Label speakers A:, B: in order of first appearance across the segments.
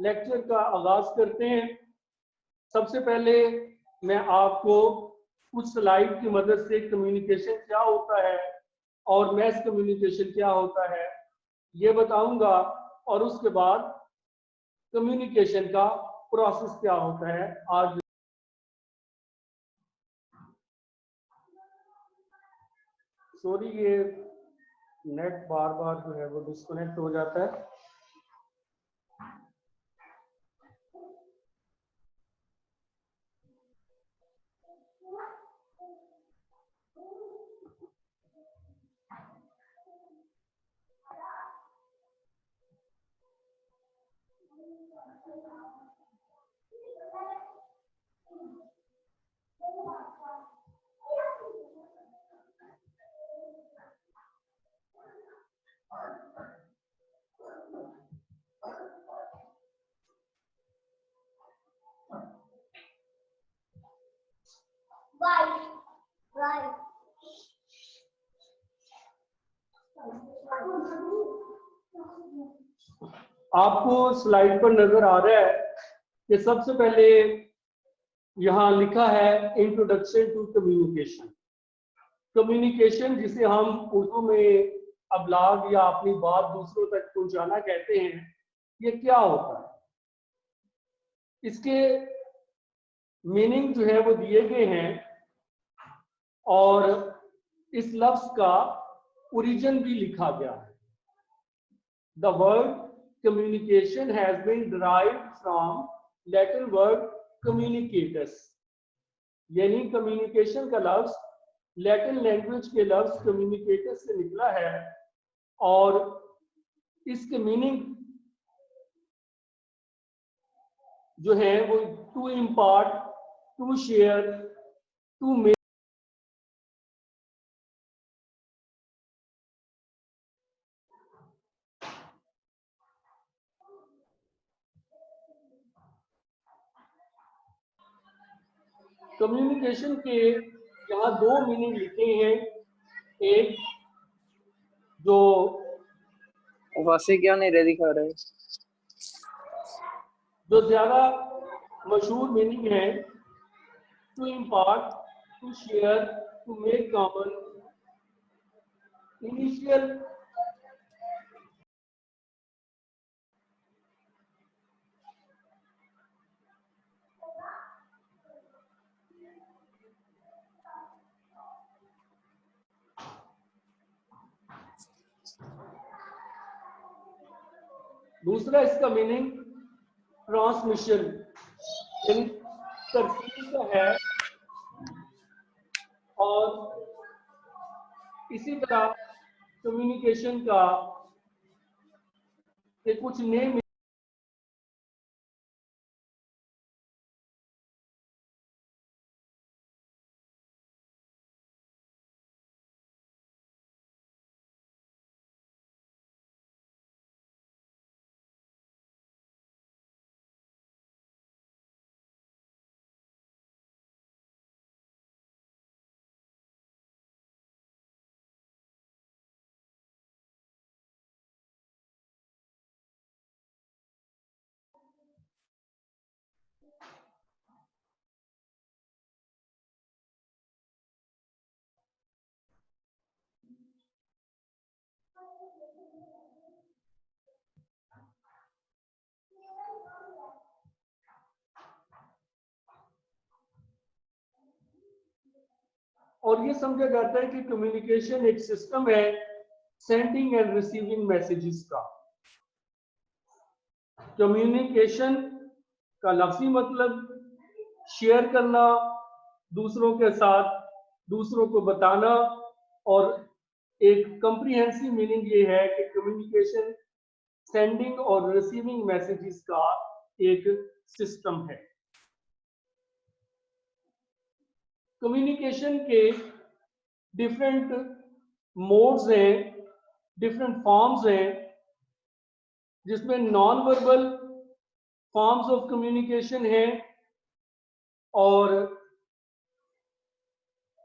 A: Lecture का आगाज करते हैं। सबसे पहले मैं आपको कुछ स्लाइड की मदद से कम्युनिकेशन क्या होता है और मैस कम्युनिकेशन क्या होता है ये बताऊंगा, और उसके बाद कम्युनिकेशन का प्रोसेस क्या होता है। आज सॉरी, ये नेट बार बार जो है वो डिस्कनेक्ट हो जाता है। आपको स्लाइड पर नजर आ रहा है कि सबसे पहले यहां लिखा है इंट्रोडक्शन टू कम्युनिकेशन। कम्युनिकेशन जिसे हम उर्दू में अबलाग या अपनी बात दूसरों तक पहुंचाना कहते हैं, ये क्या होता है, इसके मीनिंग जो है वो दिए गए हैं और इस लफ्ज का ओरिजिन भी लिखा गया है। The word communication has been derived from Latin word communicatus, यानी कम्युनिकेशन का लफ्ज लैटिन लैंग्वेज के लफ्ज कम्युनिकेटस से निकला है और इसके मीनिंग जो है वो to impart, to share, to make. Communication के यहाँ दो मीनिंग लिखे हैं। एक जो
B: वासे क्या नहीं रे दिखा रहे,
A: जो ज्यादा मशहूर मीनिंग है, to impart, to share, to make common, initial. दूसरा इसका मीनिंग ट्रांसमिशन, यानी तरसील का है। और इसी तरह कम्युनिकेशन का के कुछ नेम और ये समझा जाता है कि कम्युनिकेशन एक सिस्टम है सेंडिंग एंड रिसीविंग मैसेजेस का। कम्युनिकेशन का लफ्जी मतलब शेयर करना, दूसरों के साथ दूसरों को बताना, और एक कंप्रीहेंसिव मीनिंग ये है कि कम्युनिकेशन सेंडिंग और रिसीविंग मैसेजेस का एक सिस्टम है। कम्युनिकेशन के डिफरेंट मोड्स हैं, डिफरेंट फॉर्म्स हैं, जिसमें non verbal forms of communication है और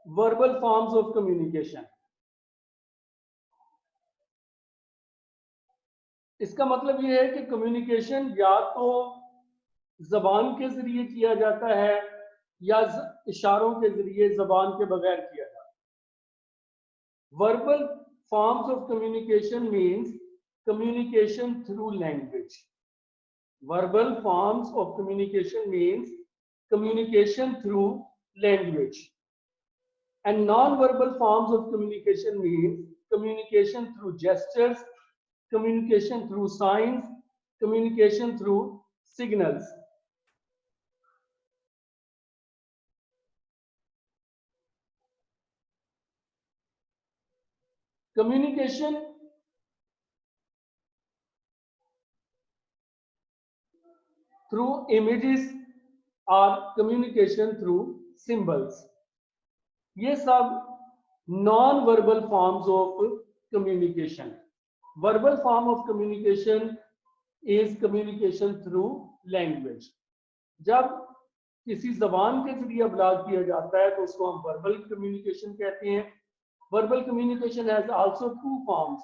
A: वर्बल फॉर्म्स ऑफ कम्युनिकेशन। इसका मतलब ये है कि कम्युनिकेशन या तो जबान के जरिए किया जाता है या इशारों के जरिए जबान के बगैर किया जाता है। Verbal forms of communication means communication through language. Verbal forms of communication means communication through language. And non-verbal forms of communication means communication through gestures, communication through signs, communication through signals. Communication through images or communication through symbols. ये सब non verbal forms of communication. Verbal form of communication is communication through language. जब किसी जबान के जरिए अबलाग किया जाता है तो उसको हम वर्बल कम्युनिकेशन कहते हैं। Verbal communication has also two forms,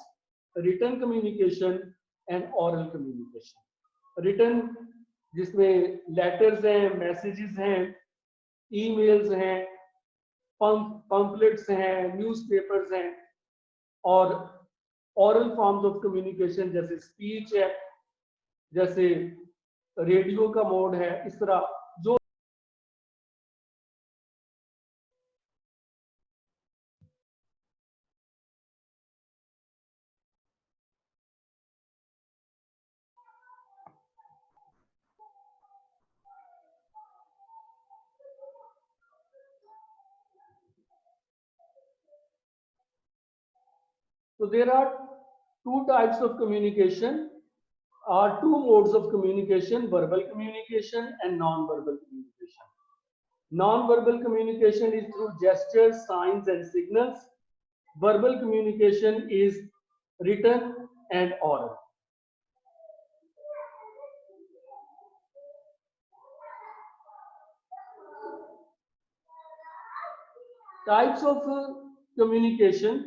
A: written communication and oral communication. Written जिसमें लेटर्स हैं, मैसेजेस हैं, ईमेल्स हैं, पम्पलेट्स हैं, न्यूज़पेपर्स हैं, और ओरल फॉर्म्स ऑफ कम्युनिकेशन जैसे स्पीच है, जैसे रेडियो का मोड है, इस तरह जो so there are two types of communication, or two modes of communication: verbal communication and non-verbal communication. Non-verbal communication is through gestures, signs and signals. Verbal communication is written and oral. Types of communication.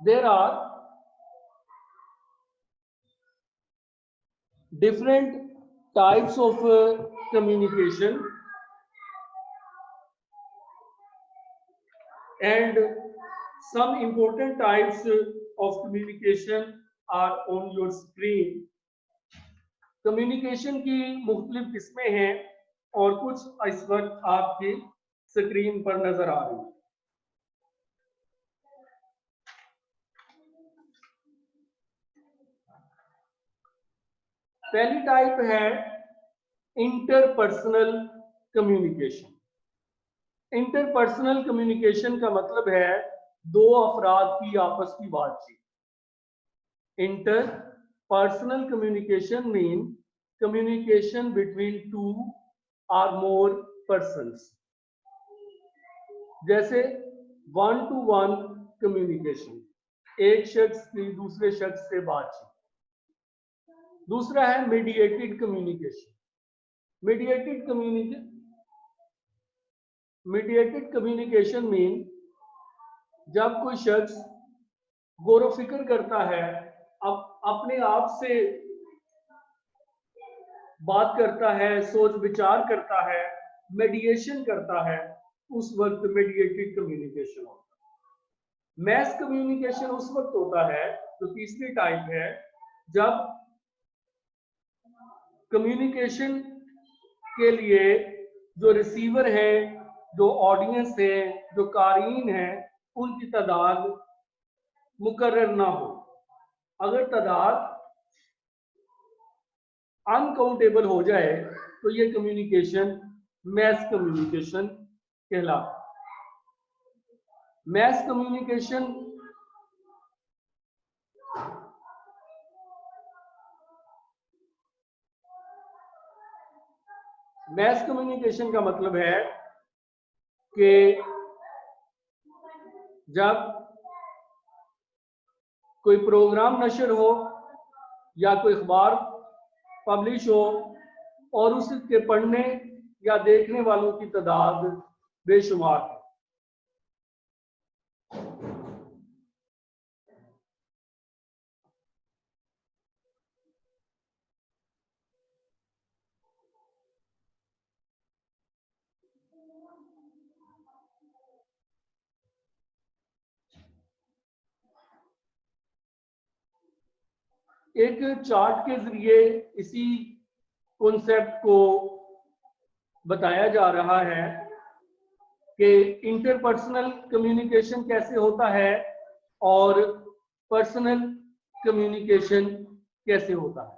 A: There are different types of communication, and some important types of communication are on your screen. Communication की मुख्तलिफ किस्में हैं और कुछ इस वक्त आपकी screen पर नजर आ रही हैं। पहली टाइप है इंटरपर्सनल कम्युनिकेशन। इंटरपर्सनल कम्युनिकेशन का मतलब है दो अफराद की आपस की बातचीत। Interpersonal communication mean communication between two और मोर पर्सन्स, जैसे वन टू वन कम्युनिकेशन, एक शख्स की दूसरे शख्स से बातचीत। दूसरा है mediated communication. Mediated communication mean जब कोई शख्स गौर फिक्र करता है, अब अपने आप से बात करता है, सोच विचार करता है, मेडिएशन करता है, उस वक्त मीडिएटेड कम्युनिकेशन होता है। मैस कम्युनिकेशन उस वक्त होता है, जो तीसरी टाइप है, जब कम्युनिकेशन के लिए जो रिसीवर है, जो ऑडियंस है, जो कारीन है, उनकी तादाद मुकर्रर ना हो। अगर तादाद अनकाउंटेबल हो जाए तो ये कम्युनिकेशन मैस कम्युनिकेशन कहलाता है। मैस कम्युनिकेशन का मतलब है कि जब कोई प्रोग्राम नशर हो या कोई अखबार पब्लिश हो और उसके पढ़ने या देखने वालों की तादाद बेशुमार है। एक चार्ट के जरिए इसी कॉन्सेप्ट को बताया जा रहा है कि इंटरपर्सनल कम्युनिकेशन कैसे होता है और पर्सनल कम्युनिकेशन कैसे होता है।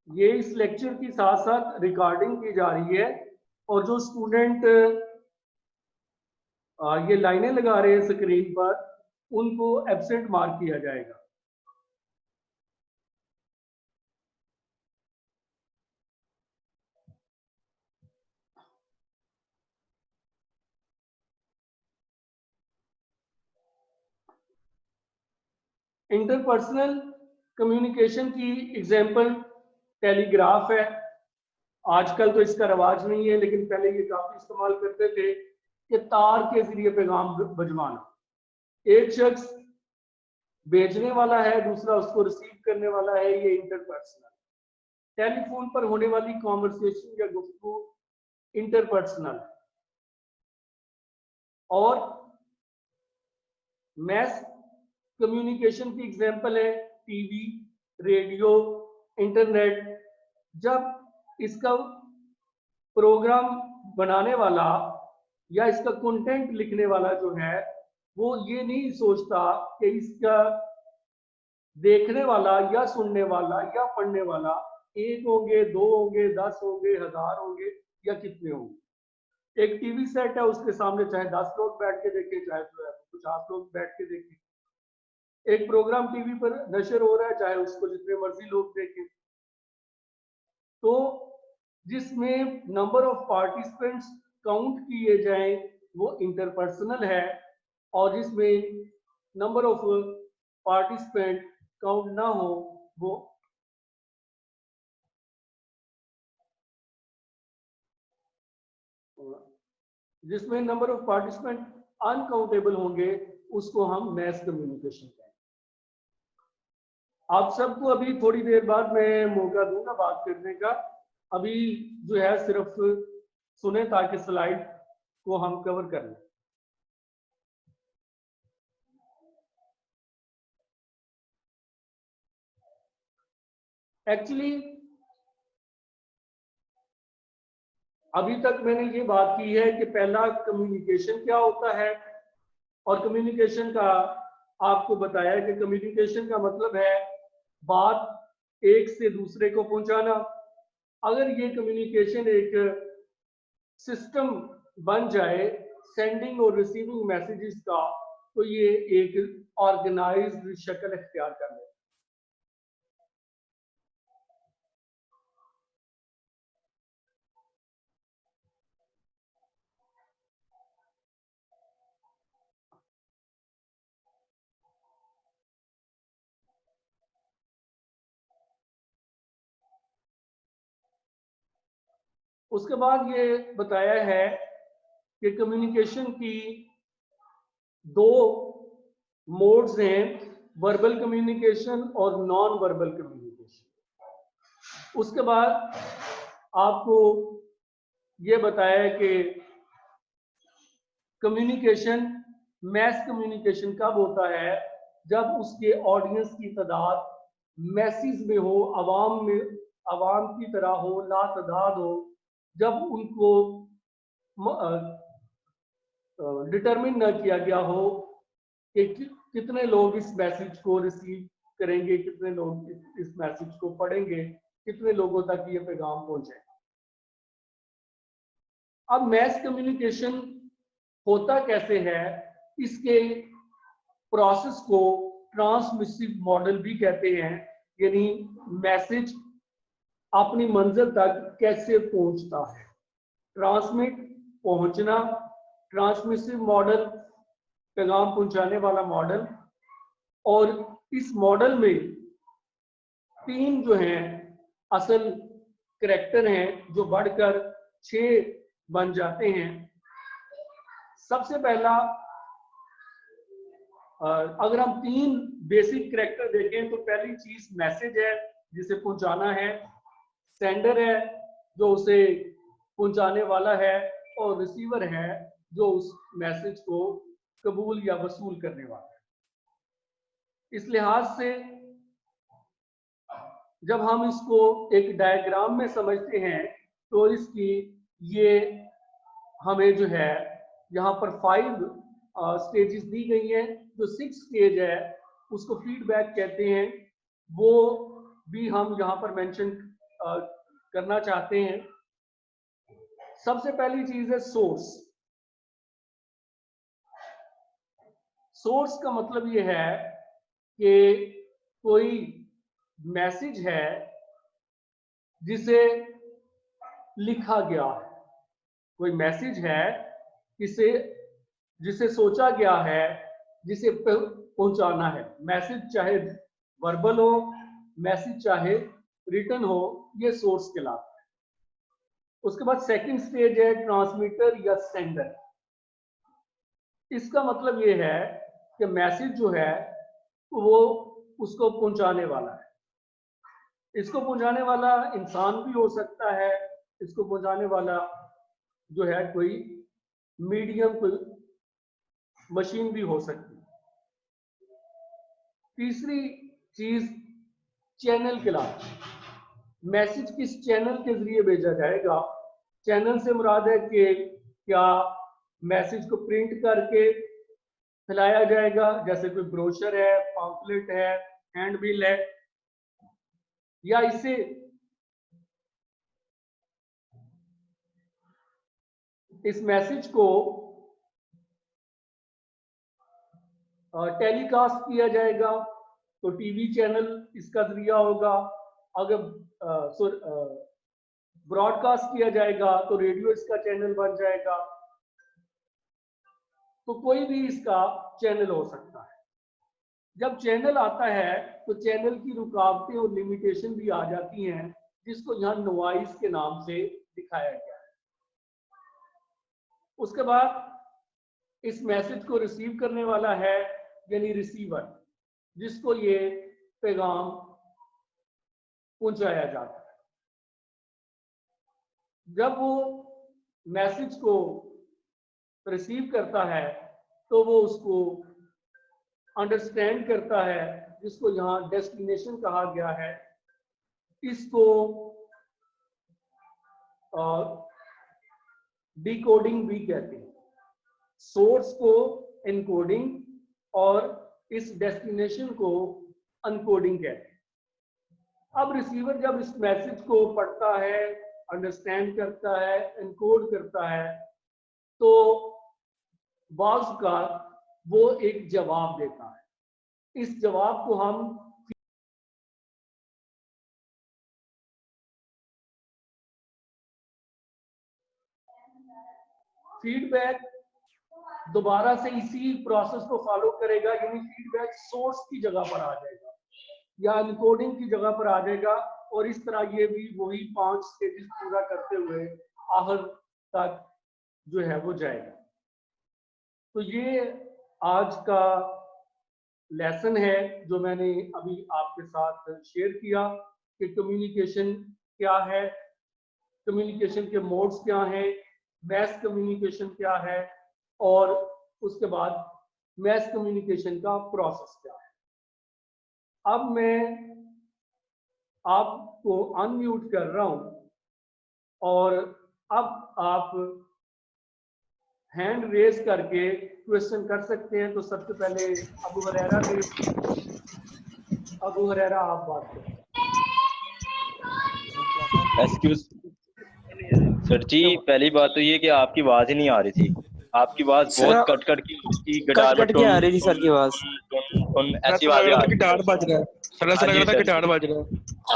A: ये इस लेक्चर की साथ साथ रिकॉर्डिंग की जा रही है और जो स्टूडेंट ये लाइनें लगा रहे हैं स्क्रीन पर उनको एब्सेंट मार्क किया जाएगा। इंटरपर्सनल कम्युनिकेशन की एग्जांपल टेलीग्राफ है। आजकल तो इसका रवाज नहीं है, लेकिन पहले ये काफी इस्तेमाल करते थे कि तार के जरिए पैगाम भिजवाना। एक शख्स भेजने वाला है, दूसरा उसको रिसीव करने वाला है, ये इंटरपर्सनल। टेलीफोन पर होने वाली कॉन्वर्सेशन या गुफ्तगू इंटरपर्सनल। और मैस कम्युनिकेशन की एग्जांपल है टीवी, रेडियो, इंटरनेट। जब इसका प्रोग्राम बनाने वाला या इसका कंटेंट लिखने वाला जो है वो ये नहीं सोचता कि इसका देखने वाला या सुनने वाला या पढ़ने वाला 1 होंगे, 2 होंगे, 10 होंगे, 1000 होंगे या कितने होंगे। एक टीवी सेट है, उसके सामने चाहे 10 लोग बैठ के देखें, चाहे 50 लोग बैठ के देखें। एक प्रोग्राम टीवी पर नशर हो रहा है, चाहे उसको जितने मर्जी लोग देखें। तो जिसमें नंबर ऑफ पार्टिसिपेंट्स काउंट किए जाएं वो इंटरपर्सनल है, और जिसमें नंबर ऑफ पार्टिसिपेंट काउंट ना हो वो जिसमें नंबर ऑफ पार्टिसिपेंट अनकाउंटेबल होंगे उसको हम मैस कम्युनिकेशन कहें। आप सबको अभी थोड़ी देर बाद मैं मौका दूंगा बात करने का। अभी जो है सिर्फ सुने ताकि स्लाइड को हम कवर कर लें। एक्चुअली अभी तक मैंने ये बात की है कि पहला कम्युनिकेशन क्या होता है, और कम्युनिकेशन का आपको बताया कि कम्युनिकेशन का मतलब है बात एक से दूसरे को पहुंचाना। अगर ये कम्युनिकेशन एक सिस्टम बन जाए सेंडिंग और रिसीविंग मैसेजेस का, तो ये एक ऑर्गेनाइज्ड शक्ल इख्तियार कर ले। उसके बाद ये बताया है कि कम्युनिकेशन की 2 मोड्स हैं, वर्बल कम्युनिकेशन और नॉन वर्बल कम्युनिकेशन। उसके बाद आपको ये बताया कि कम्युनिकेशन मैस कम्युनिकेशन कब होता है, जब उसके ऑडियंस की तादाद मैसेज में हो, आवाम की तरह हो, लातादाद हो, जब उनको डिटरमिन न किया गया हो कि कितने लोग इस मैसेज को रिसीव करेंगे, कितने लोग इस मैसेज को पढ़ेंगे, कितने लोगों तक ये पैगाम पहुंचे। अब मैस कम्युनिकेशन होता कैसे है, इसके प्रोसेस को ट्रांसमिसिव मॉडल भी कहते हैं, यानी मैसेज अपनी मंजिल तक कैसे पहुंचता है। ट्रांसमिट पहुंचना, ट्रांसमिसिव मॉडल पैगाम पहुंचाने वाला मॉडल। और इस मॉडल में 3 जो हैं असल करैक्टर हैं जो बढ़कर 6 बन जाते हैं। सबसे पहला, अगर हम 3 बेसिक करैक्टर देखें तो पहली चीज मैसेज है जिसे पहुंचाना है, सेंडर है जो उसे पहुंचाने वाला है, और रिसीवर है जो उस मैसेज को कबूल या वसूल करने वाला है। इस लिहाज से जब हम इसको एक डायग्राम में समझते हैं तो इसकी ये हमें जो है यहाँ पर 5 स्टेजेस दी गई है। जो 6 स्टेज है उसको फीडबैक कहते हैं, वो भी हम यहाँ पर मेंशन करना चाहते हैं। सबसे पहली चीज है सोर्स। सोर्स का मतलब ये है कि कोई मैसेज है जिसे लिखा गया है, कोई मैसेज है जिसे सोचा गया है, जिसे पहुंचाना है। मैसेज चाहे वर्बल हो, मैसेज चाहे रिटन हो, ये सोर्स कहलाता है। उसके बाद सेकंड स्टेज है ट्रांसमीटर या सेंडर। इसका मतलब ये है कि मैसेज जो है वो उसको पहुंचाने वाला है। इसको पहुंचाने वाला इंसान भी हो सकता है, इसको पहुंचाने वाला जो है कोई मीडियम, कोई मशीन भी हो सकती है। तीसरी चीज चैनल कहलाती है। मैसेज किस चैनल के जरिए भेजा जाएगा। चैनल से मुराद है कि क्या मैसेज को प्रिंट करके फैलाया जाएगा, जैसे कोई ब्रोशर है, पॉम्फलेट है, हैंडबिल है, या इसे इस मैसेज को टेलीकास्ट किया जाएगा तो टीवी चैनल इसका जरिया होगा। अगर ब्रॉडकास्ट किया जाएगा तो रेडियो इसका चैनल बन जाएगा। तो कोई भी इसका चैनल हो सकता है। जब चैनल आता है तो चैनल की रुकावटें और लिमिटेशन भी आ जाती हैं, जिसको यहाँ नॉइज के नाम से दिखाया गया है। उसके बाद इस मैसेज को रिसीव करने वाला है यानी रिसीवर, जिसको ये पैगाम पहुंचाया जाता है। जब वो मैसेज को रिसीव करता है तो वो उसको अंडरस्टैंड करता है, जिसको यहाँ डेस्टिनेशन कहा गया है। इसको डिकोडिंग भी कहते हैं। सोर्स को एनकोडिंग और इस डेस्टिनेशन को अनकोडिंग कहते हैं। अब रिसीवर जब इस मैसेज को पढ़ता है, अंडरस्टैंड करता है, एनकोड करता है, तो बाज़ का वो एक जवाब देता है। इस जवाब को हम फीडबैक दोबारा से इसी प्रोसेस को फॉलो करेगा, यानी फीडबैक सोर्स की जगह पर आ जाएगा या एनकोडिंग की जगह पर आ जाएगा, और इस तरह ये भी वही 5 स्टेजेस पूरा करते हुए आखिर तक जो है वो जाएगा। तो ये आज का लेसन है जो मैंने अभी आपके साथ शेयर किया कि कम्युनिकेशन क्या है, कम्युनिकेशन के मोड्स क्या हैं, मैस कम्युनिकेशन क्या है, और उसके बाद मैस कम्युनिकेशन का प्रोसेस क्या है। अब मैं आपको अनम्यूट कर रहा हूं और अब आप हैंड रेज करके क्वेश्चन कर सकते हैं। तो सबसे पहले अबू हुरैरा ने, अबू हुरैरा आप बात करें।
C: एक्सक्यूज सर जी पहली बात तो ये कि आपकी आवाज ही नहीं आ रही थी। आपकी आवाज
B: सर
C: बहुत कट कट की थी,
B: कट
C: गिटार में
B: कट के
C: टुन
B: आ रही थी सर की आवाज।
C: टुन टुन ऐसी
D: ऐसा लग
C: आवाजें
D: रहा
C: आ
D: था
C: रही
D: गिटार
C: थी।
D: बज रहा है सर, ऐसा
C: हाँ
D: लग
C: जी
D: रहा था
C: सर,
D: गिटार बज रहा है।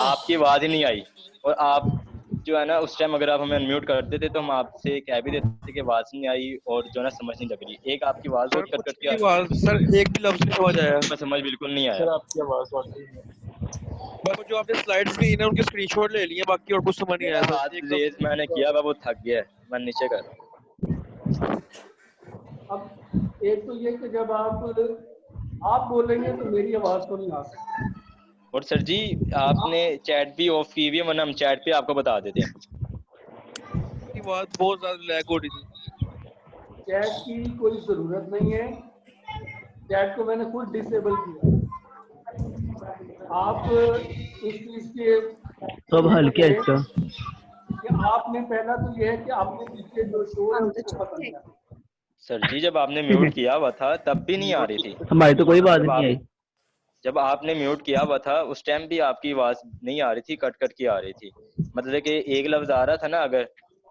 C: आपकी आवाज ही नहीं आई। और आप जो है ना उस टाइम अगर आप हमें अनम्यूट कर देते तो हम आपसे कह भी देते कि आवाज नहीं आई और जो है ना समझ नहीं लग रही। एक आपकी आवाज
D: सर
C: बहुत कट
D: कुछ
C: कट के आ
D: भी
C: रही
D: आवाज, सर एक भी लफ्ज नहीं समझ आया
C: थी, समझ बिल्कुल नहीं आया।
D: सर आपकी आवाज वाकई में। बस जो आपने स्लाइड्स दी ना उनके स्क्रीनशॉट ले लिए, बाकी और कुछ समझ नहीं आया
C: मेरा
D: सर
C: हाथ
D: एकदम।
C: रेज मैंने किया हुआ वो थक गया है, मैं नीचे कर रहा हूँ।
A: अब एक तो ये कि जब आप बोलेंगे तो मेरी आवाज तो नहीं आ सकती।
C: और सर जी आपने चैट भी ऑफ की हुई है, वरना हम चैट पे आपको बता देते हैं।
D: आपकी आवाज बहुत ज्यादा लैग हो रही थी।
A: चैट की कोई जरूरत नहीं है, चैट को मैंने खुद डिसेबल किया। आप इस चीज के
E: तो अब हल क्या है इसका?
A: कि आपने पहला तो ये है कि आपने पीछे जो शोर है उसको खत्म किया।
C: सर जी जब आपने म्यूट किया हुआ था तब भी नहीं आ रही थी।
E: हमारी तो कोई बात
C: जब
E: नहीं
C: आप
E: आई।
C: जब आपने म्यूट किया हुआ था उस टाइम भी आपकी आवाज नहीं आ रही थी, कट कट की आ रही थी। मतलब कि एक लफ्ज आ रहा था ना अगर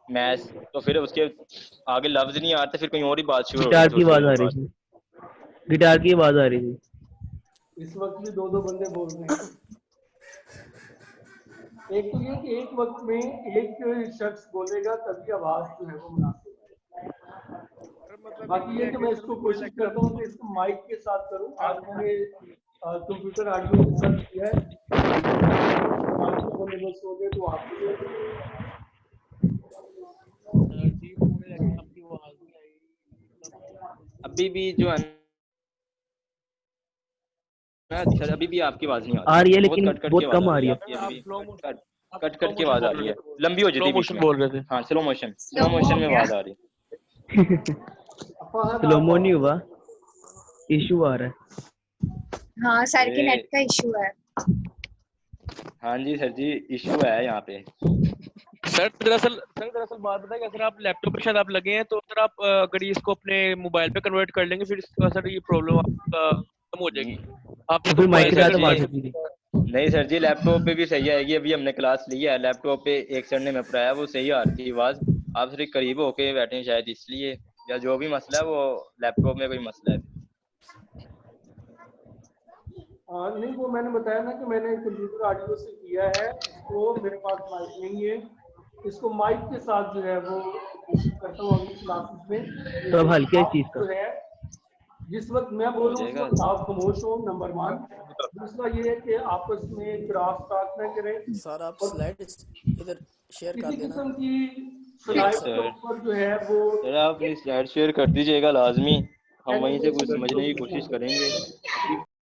C: मैच, तो फिर उसके आगे लफ्ज नहीं आते, फिर कहीं और ही बात शुरू हो रही
E: गिटार
C: थी
E: की
C: उस
E: आवाज आ
C: लफ्ज के
E: रही
C: बाद।
E: थी, गिटार की आवाज आ रही थी।
A: इस वक्त भी दो दो बंदे बोल रहे हैं। एक तो ये कि एक वक्त में एक शख्स बोलेगा तभी आवाज जो है वो मुनासिब है।
D: सर मतलब
A: बाकी ये
D: है
A: कि
D: कि
A: मैं
D: सर
A: इसको
D: पूरे
A: कोशिश
D: लेक्चर
A: करता हूँ कि इसको माइक के साथ करूँ। आज मैंने कंप्यूटर ऑडियो सर्च किया है, माइक का बंदोबस्त हो गया तो आपको
D: जी पूरे लेक्चर आपकी आवाज नहीं आई।
C: अभी भी जो है ना सर, अभी भी आपकी आवाज नहीं आ
E: आ रही है
C: रही, बहुत
E: लेकिन
C: कट कट की
E: बहुत
C: आवाज
E: कम
C: आ
E: आ
C: रही
E: रही
C: है
E: है।
C: आपकी। अभी
D: आप
C: भी
D: स्लो
C: कट
D: आप
C: कट
D: स्लो
C: कट की
D: मोशन
C: आवाज आ
D: बोल
C: रही
D: रहे
C: है,
D: थे,
C: लंबी हो
D: स्लो
C: जाती है बीच
D: मोशन
C: में।
D: बोल रहे थे।
C: हाँ स्लो मोशन में आवाज आ रही है।
A: फहद
E: स्लो
A: आप
E: मो नहीं
A: आओ।
E: हुआ, इशू आ रहा है।
F: हाँ सर के
C: अरे
F: नेट का इशू है।
C: हाँ जी सर जी, इशू है यहाँ पे।
D: सर दरअसल बात बताए कि सर आप लैपटॉप पे शायद आप लगे हैं, तो सर आप अगर ये इसको अपने मोबाइल पे कन्वर्ट कर लेंगे फिर इसका सर ये प्रॉब्लम आपका खत्म हो जाएगी। आप
E: तो
D: इसको
E: फिर माइक
C: नहीं
D: मोबाइल
E: के
D: पे
C: सर
E: साथ
D: अगर
C: जी,
E: बात
D: चला
E: होती थी।
D: सकते हैं।
C: नहीं सर जी, लैपटॉप पे भी सही आएगी। अभी हमने क्लास ली है, लैपटॉप पे एक सर ने मैं पढ़ाया, वो सही आ रही थी आवाज। आप सिर्फ करीब होके बैठे हैं शायद इसलिए, या जो भी मसला है वो लैपटॉप में कोई मसला है।
A: नहीं, वो मैंने बताया ना कि मैंने कंप्यूटर ऑडियो से किया है इसको, मेरे पास माइक नहीं है। इसको माइक के साथ जो है वो कोशिश करता हूँ अगली क्लासेस में।
E: तो अब हल क्या है इस
A: आप
E: चीज का?
A: जो है जिस वक्त मैं
C: हो
A: बोलूँ उस
C: जाएगा।
A: वक्त आप खामोश हो, नंबर 1। दूसरा ये है कि आपस में क्रॉस टॉक न करें
G: सर आप
A: और
G: स्लाइड इधर शेयर कर
A: किसी
G: देना।
A: किस्म की
C: ठीक
A: स्लाइड के
C: सर,
A: ऊपर जो है वो
C: सर आप अपनी स्लाइड शेयर कर दीजिएगा लाजमी, हम वहीं से कुछ समझने की
A: एक्टिविटी
C: कोशिश
A: ना करें।
C: करेंगे।